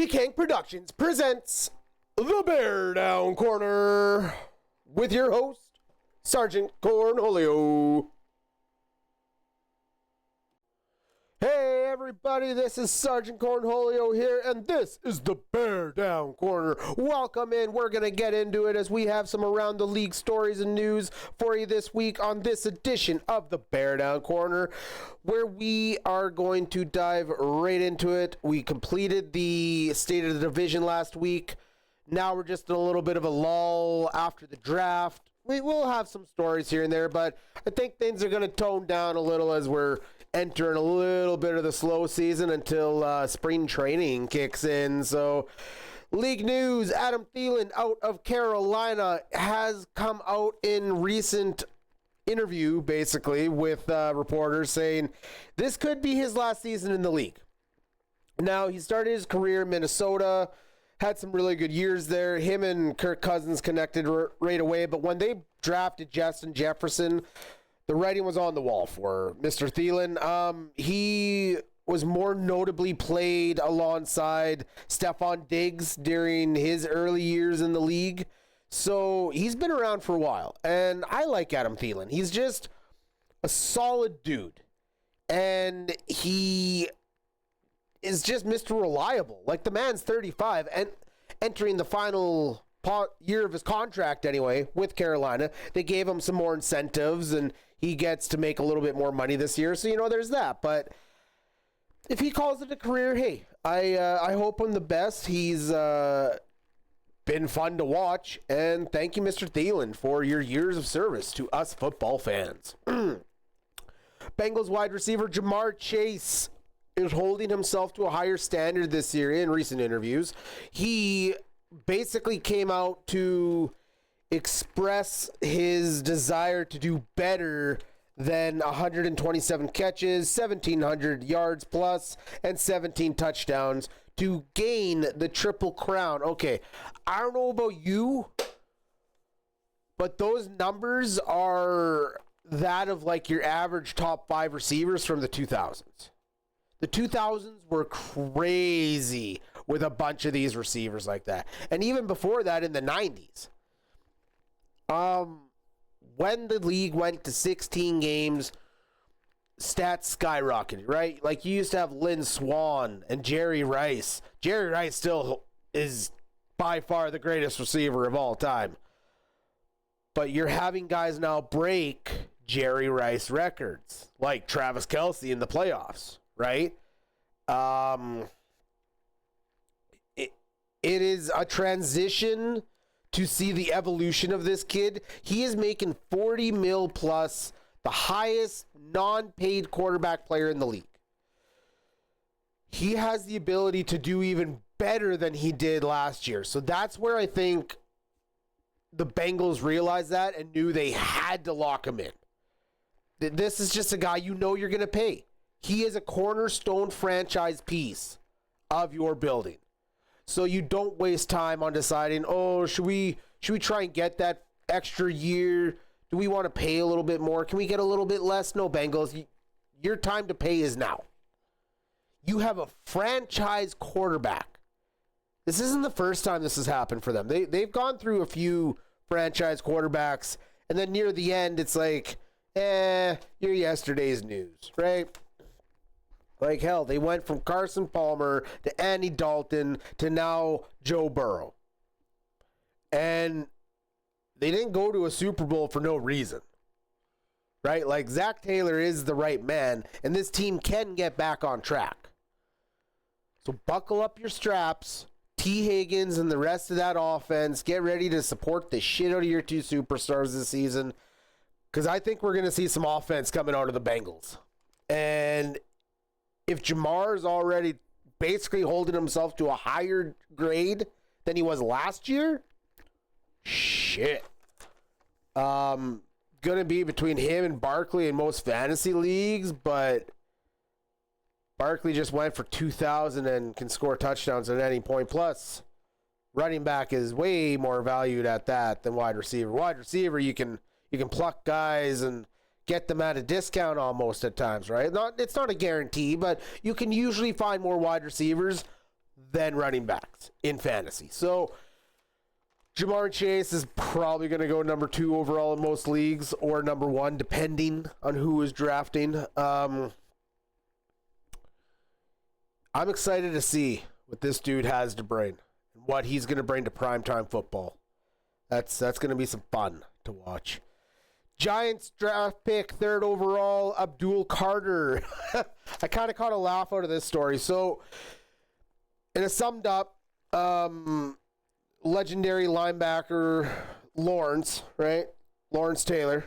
King Productions presents the Beardown Corner with your host, Sergeant Cornholio. Hey everybody, this is Sergeant Cornholio here, and this is the Beardown Corner. Welcome in. We're going to get into it as we have some around the league stories and news for you this week on this edition of the Beardown Corner, where we are going to dive right into it. We completed the State of the Division last week. Now we're just in a little bit of a lull after the draft. We will have some stories here and there, but I think things are going to tone down a little as we're entering a little bit of the slow season until spring training kicks in. So, league news, Adam Thielen out of Carolina has come out in recent interview, basically, with reporters saying this could be his last season in the league. Now, he started his career in Minnesota, had some really good years there. Him and Kirk Cousins connected right away, but when they drafted Justin Jefferson, the writing was on the wall for Mr. Thielen. He was more notably played alongside Stephon Diggs during his early years in the league. So he's been around for a while. And I like Adam Thielen. He's just a solid dude. And he is just Mr. Reliable. Like, the man's 35 and entering the final year of his contract anyway with Carolina. They gave him some more incentives and he gets to make a little bit more money this year. So, there's that. But if he calls it a career, hey, I hope him the best. He's been fun to watch. And thank you, Mr. Thielen, for your years of service to us football fans. Bengals wide receiver Jamar Chase is holding himself to a higher standard this year in recent interviews. He basically came out to express his desire to do better than 127 catches, 1,700 yards plus, and 17 touchdowns to gain the Triple Crown. Okay, I don't know about you, but those numbers are that of like your average top 5 receivers from the 2000s. The 2000s were crazy with a bunch of these receivers like that. And even before that in the 90s. When the league went to 16 games, stats skyrocketed, right? Like, you used to have Lynn Swann and Jerry Rice. Jerry Rice still is by far the greatest receiver of all time. But you're having guys now break Jerry Rice records, like Travis Kelce in the playoffs, right? It is a transition to see the evolution of this kid. He is making $40 million plus, the highest non-paid quarterback player in the league. He has the ability to do even better than he did last year. So that's where I think the Bengals realized that and knew they had to lock him in. This is just a guy you're going to pay. He is a cornerstone franchise piece of your building. So you don't waste time on deciding, should we try and get that extra year? Do we want to pay a little bit more? Can we get a little bit less? No, Bengals, your time to pay is now. You have a franchise quarterback. This isn't the first time this has happened for them. They've gone through a few franchise quarterbacks, and then near the end, it's like, you're yesterday's news, right? Like, hell, they went from Carson Palmer to Andy Dalton to now Joe Burrow. And they didn't go to a Super Bowl for no reason. Right? Like, Zach Taylor is the right man, and this team can get back on track. So buckle up your straps. T. Higgins and the rest of that offense, get ready to support the shit out of your 2 superstars this season. Because I think we're going to see some offense coming out of the Bengals. And if Jamar is already basically holding himself to a higher grade than he was last year, shit. Gonna be between him and Barkley in most fantasy leagues, but Barkley just went for 2,000 and can score touchdowns at any point. Plus, running back is way more valued at that than wide receiver. Wide receiver, you can pluck guys and get them at a discount almost at times, right? It's not a guarantee, but you can usually find more wide receivers than running backs in fantasy. So Jamar Chase is probably going to go number 2 overall in most leagues, or number 1, depending on who is drafting. I'm excited to see what this dude has to bring, and what he's going to bring to primetime football. That's going to be some fun to watch. Giants draft pick, 3rd overall, Abdul Carter. I kind of caught a laugh out of this story. So, in a summed up, legendary linebacker Lawrence, right? Lawrence Taylor.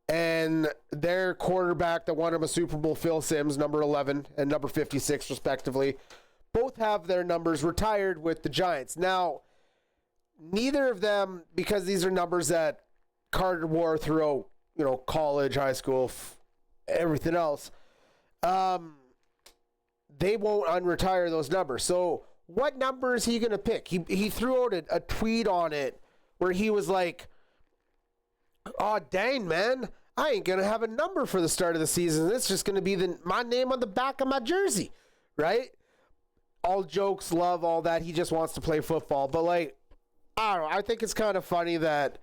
And their quarterback that won him a Super Bowl, Phil Simms, number 11 and number 56, respectively, both have their numbers retired with the Giants. Now, neither of them, because these are numbers that Carter wore throughout, college, high school, everything else, they won't unretire those numbers. So what number is he going to pick? He threw out a tweet on it where he was like, "Oh, dang, man, I ain't going to have a number for the start of the season. It's just going to be my name on the back of my jersey," right? All jokes, love, all that. He just wants to play football. But, I don't know. I think it's kind of funny that,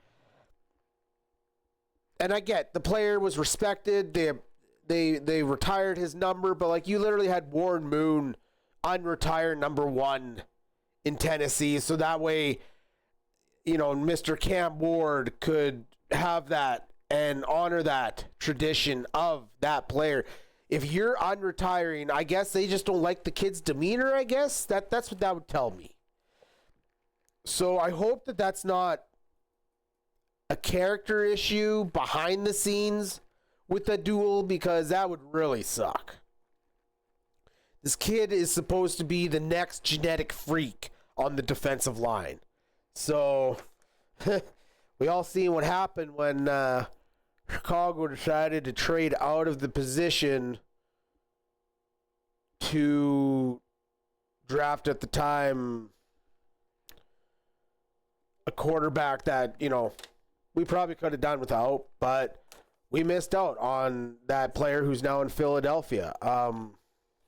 and I get the player was respected. They retired his number, but, you literally had Warren Moon unretire number 1 in Tennessee, so that way, Mr. Cam Ward could have that and honor that tradition of that player. If you're unretiring, I guess they just don't like the kid's demeanor, I guess. That's what that would tell me. So I hope that that's not a character issue behind the scenes with the duel, because that would really suck. This kid is supposed to be the next genetic freak on the defensive line. So, we all seen what happened when Chicago decided to trade out of the position to draft at the time a quarterback that, we probably could have done without, but we missed out on that player who's now in Philadelphia.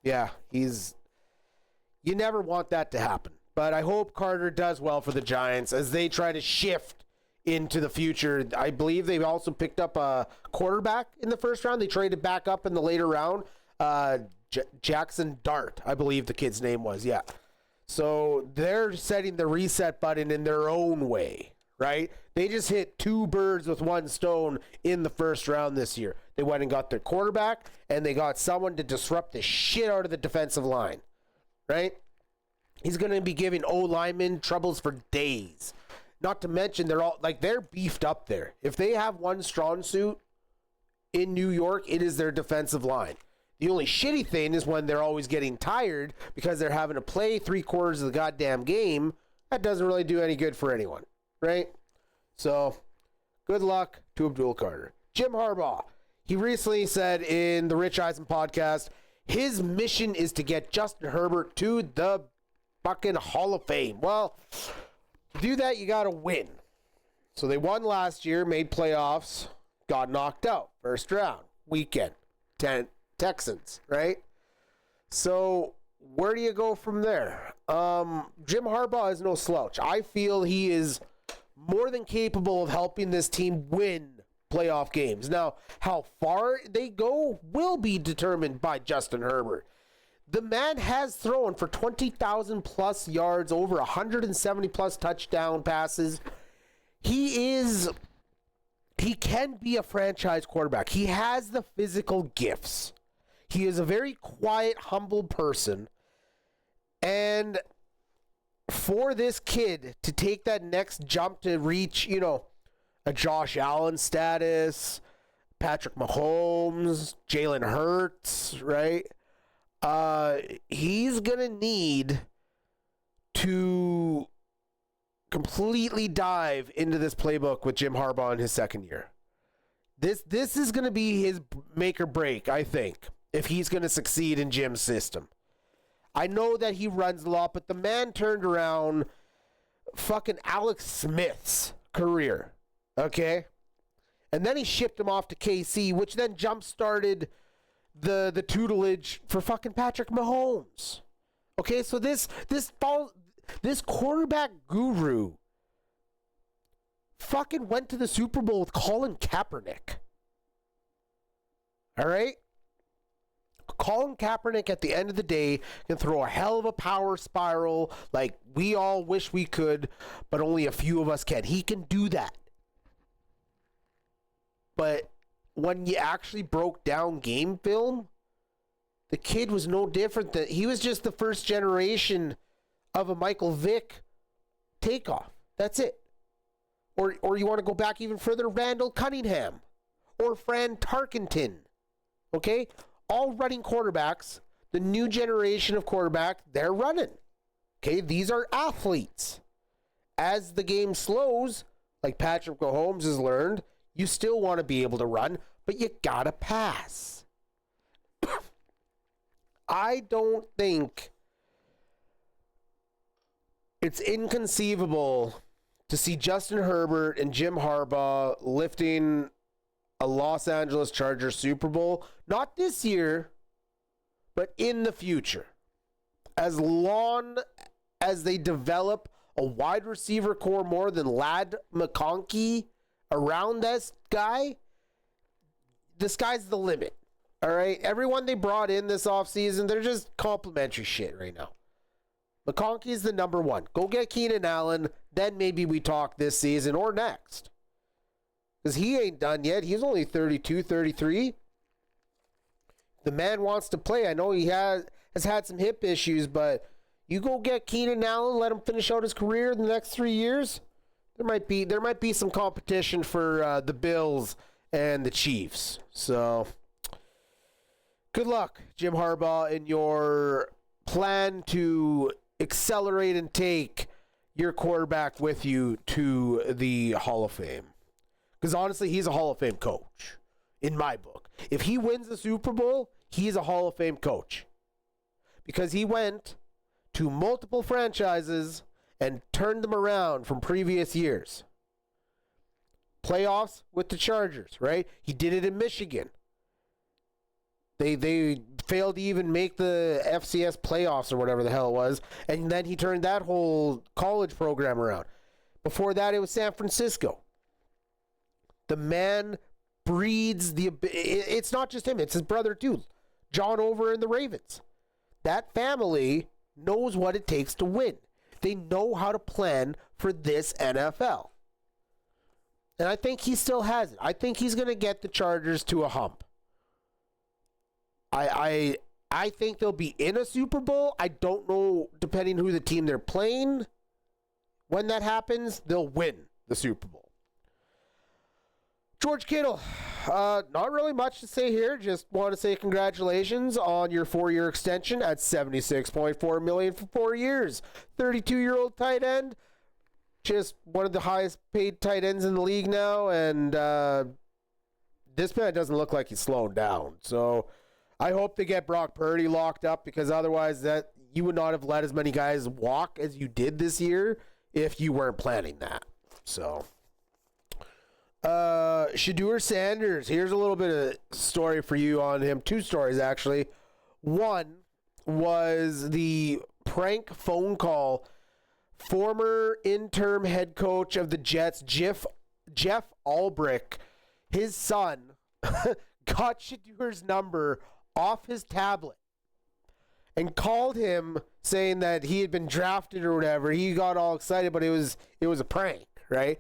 Yeah, you never want that to happen. But I hope Carter does well for the Giants as they try to shift into the future. I believe they've also picked up a quarterback in the first round. They traded back up in the later round. Jackson Dart, I believe the kid's name was. Yeah. So they're setting the reset button in their own way, right? They just hit 2 birds with 1 stone in the first round this year. They went and got their quarterback, and they got someone to disrupt the shit out of the defensive line, right? He's going to be giving O-linemen troubles for days. Not to mention, they're beefed up there. If they have one strong suit in New York, it is their defensive line. The only shitty thing is when they're always getting tired because they're having to play 3/4 of the goddamn game. That doesn't really do any good for anyone, right? So, good luck to Abdul Carter. Jim Harbaugh. He recently said in the Rich Eisen podcast, his mission is to get Justin Herbert to the fucking Hall of Fame. Well, to do that, you got to win. So they won last year, made playoffs, got knocked out. First round, weekend, Texans, right? So where do you go from there? Jim Harbaugh is no slouch. I feel he is more than capable of helping this team win playoff games. Now, how far they go will be determined by Justin Herbert. The man has thrown for 20,000 plus yards, over 170 plus touchdown passes. He can be a franchise quarterback. He has the physical gifts. He is a very quiet, humble person. And for this kid to take that next jump to reach, a Josh Allen status, Patrick Mahomes, Jalen Hurts, right? He's going to need to completely dive into this playbook with Jim Harbaugh in his second year. This is going to be his make or break, I think, if he's going to succeed in Jim's system. I know that he runs a lot, but the man turned around fucking Alex Smith's career, okay? And then he shipped him off to KC, which then jump-started the tutelage for fucking Patrick Mahomes. Okay, so this quarterback guru fucking went to the Super Bowl with Colin Kaepernick. All right? Colin Kaepernick, at the end of the day, can throw a hell of a power spiral like we all wish we could, but only a few of us can. He can do that. But when you actually broke down game film, the kid was no different than, he was just the first generation of a Michael Vick takeoff. That's it. Or you want to go back even further, Randall Cunningham or Fran Tarkenton. Okay? All running quarterbacks, the new generation of quarterback, they're running. Okay? These are athletes. As the game slows, like Patrick Mahomes has learned, you still want to be able to run, but you gotta pass. I don't think it's inconceivable to see Justin Herbert and Jim Harbaugh lifting a Los Angeles Chargers Super Bowl, not this year, but in the future. As long as they develop a wide receiver core more than Ladd McConkey around this guy, the sky's the limit. All right? Everyone they brought in this offseason, they're just complimentary shit right now. McConkey is the number one. Go get Keenan Allen, then maybe we talk this season or next. Because he ain't done yet. He's only 32, 33. The man wants to play. I know he has had some hip issues, but you go get Keenan Allen, let him finish out his career in the next 3 years. There might be some competition for the Bills and the Chiefs. So, good luck, Jim Harbaugh, in your plan to accelerate and take your quarterback with you to the Hall of Fame. Because honestly, he's a Hall of Fame coach, in my book. If he wins the Super Bowl, he's a Hall of Fame coach. Because he went to multiple franchises and turned them around from previous years. Playoffs with the Chargers, right? He did it in Michigan. They failed to even make the FCS playoffs or whatever the hell it was. And then he turned that whole college program around. Before that, it was San Francisco. The man breeds it's not just him, it's his brother too. John over in the Ravens. That family knows what it takes to win. They know how to plan for this NFL. And I think he still has it. I think he's going to get the Chargers to a hump. I think they'll be in a Super Bowl. I don't know, depending who the team they're playing. When that happens, they'll win the Super Bowl. George Kittle, not really much to say here. Just want to say congratulations on your 4-year extension at $76.4 million for 4 years. 32-year-old tight end, just one of the highest paid tight ends in the league now, and this man doesn't look like he's slowing down. So I hope they get Brock Purdy locked up, because otherwise that you would not have let as many guys walk as you did this year if you weren't planning that. So. Shedeur Sanders, here's a little bit of story for you on him. 2 stories, actually. One was the prank phone call. Former interim head coach of the Jets, Jeff Ulbrich, his son, got Shedeur's number off his tablet and called him saying that he had been drafted or whatever. He got all excited, but it was a prank, right?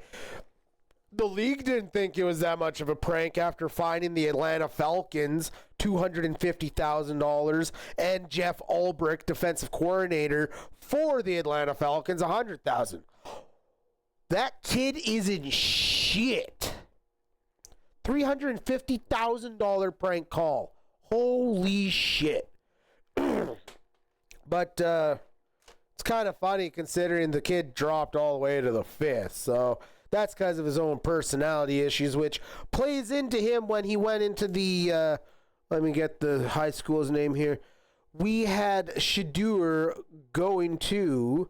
The league didn't think it was that much of a prank after fining the Atlanta Falcons $250,000 and Jeff Ulbrich, defensive coordinator for the Atlanta Falcons, $100,000. That kid is in shit. $350,000 prank call. Holy shit. But it's kind of funny considering the kid dropped all the way to the 5th. So that's because of his own personality issues, which plays into him when he went into the, let me get the high school's name here. We had Shedeur going to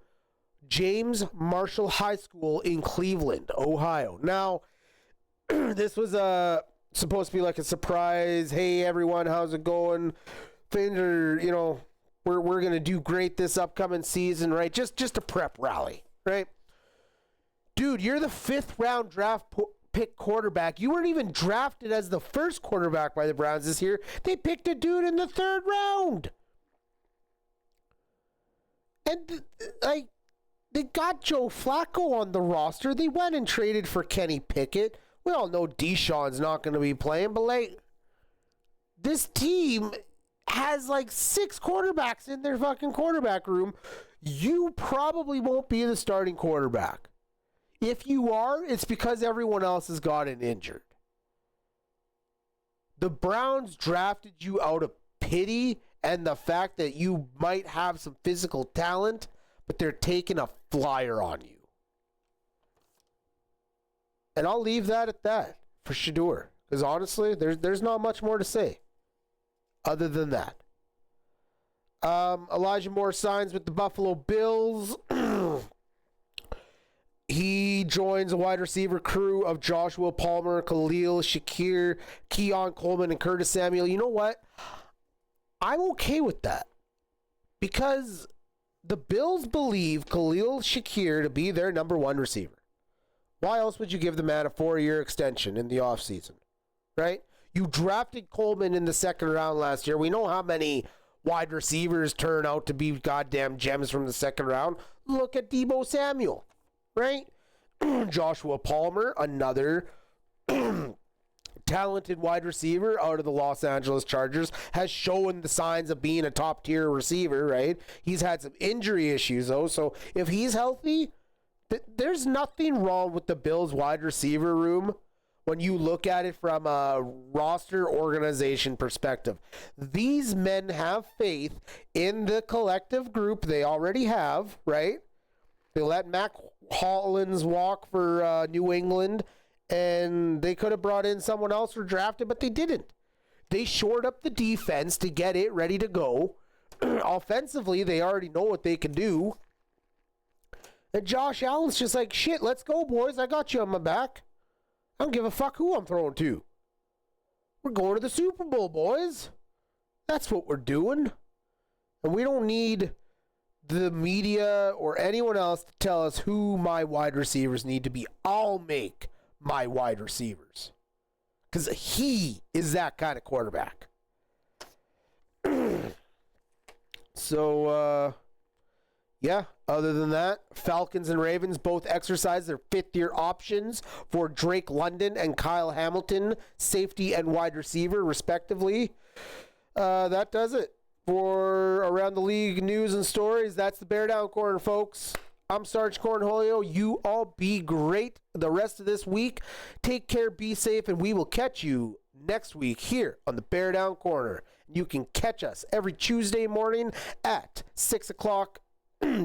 James Marshall High School in Cleveland, Ohio. Now, this was supposed to be like a surprise. Hey, everyone, how's it going? Things are, we're going to do great this upcoming season, right? Just a prep rally, right? Dude, you're the 5th round draft pick quarterback. You weren't even drafted as the first quarterback by the Browns this year. They picked a dude in the 3rd round. And, like, they got Joe Flacco on the roster. They went and traded for Kenny Pickett. We all know Deshaun's not going to be playing, but, like, this team has, like, 6 quarterbacks in their fucking quarterback room. You probably won't be the starting quarterback. If you are, it's because everyone else has gotten injured. The Browns drafted you out of pity and the fact that you might have some physical talent, but they're taking a flyer on you. And I'll leave that at that for Shedeur. Because honestly, there's not much more to say other than that. Elijah Moore signs with the Buffalo Bills. He joins a wide receiver crew of Joshua Palmer, Khalil Shakir, Keon Coleman, and Curtis Samuel. You know what? I'm okay with that. Because the Bills believe Khalil Shakir to be their number 1 receiver. Why else would you give the man a 4-year extension in the offseason? Right? You drafted Coleman in the 2nd round last year. We know how many wide receivers turn out to be goddamn gems from the 2nd round. Look at Deebo Samuel. Right? Joshua Palmer, another talented wide receiver out of the Los Angeles Chargers, has shown the signs of being a top-tier receiver, right? He's had some injury issues, though, so if he's healthy, there's nothing wrong with the Bills' wide receiver room when you look at it from a roster organization perspective. These men have faith in the collective group they already have, right? They let Mac Hollins walk for New England, and they could have brought in someone else or drafted, but they didn't. They shored up the defense to get it ready to go. Offensively, they already know what they can do. And Josh Allen's just like, shit, let's go, boys. I got you on my back. I don't give a fuck who I'm throwing to. We're going to the Super Bowl, boys. That's what we're doing. And we don't need the media or anyone else to tell us who my wide receivers need to be. I'll make my wide receivers. Because he is that kind of quarterback. So, yeah, other than that, Falcons and Ravens both exercise their 5th-year options for Drake London and Kyle Hamilton, safety and wide receiver, respectively. That does it for Around the League news and stories. That's the Beardown Corner, folks. I'm Sarge Cornholio. You all be great the rest of this week. Take care, be safe, and we will catch you next week here on the Beardown Corner. You can catch us every Tuesday morning at 6 o'clock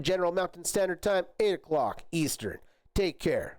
General Mountain Standard Time, 8 o'clock Eastern. Take care.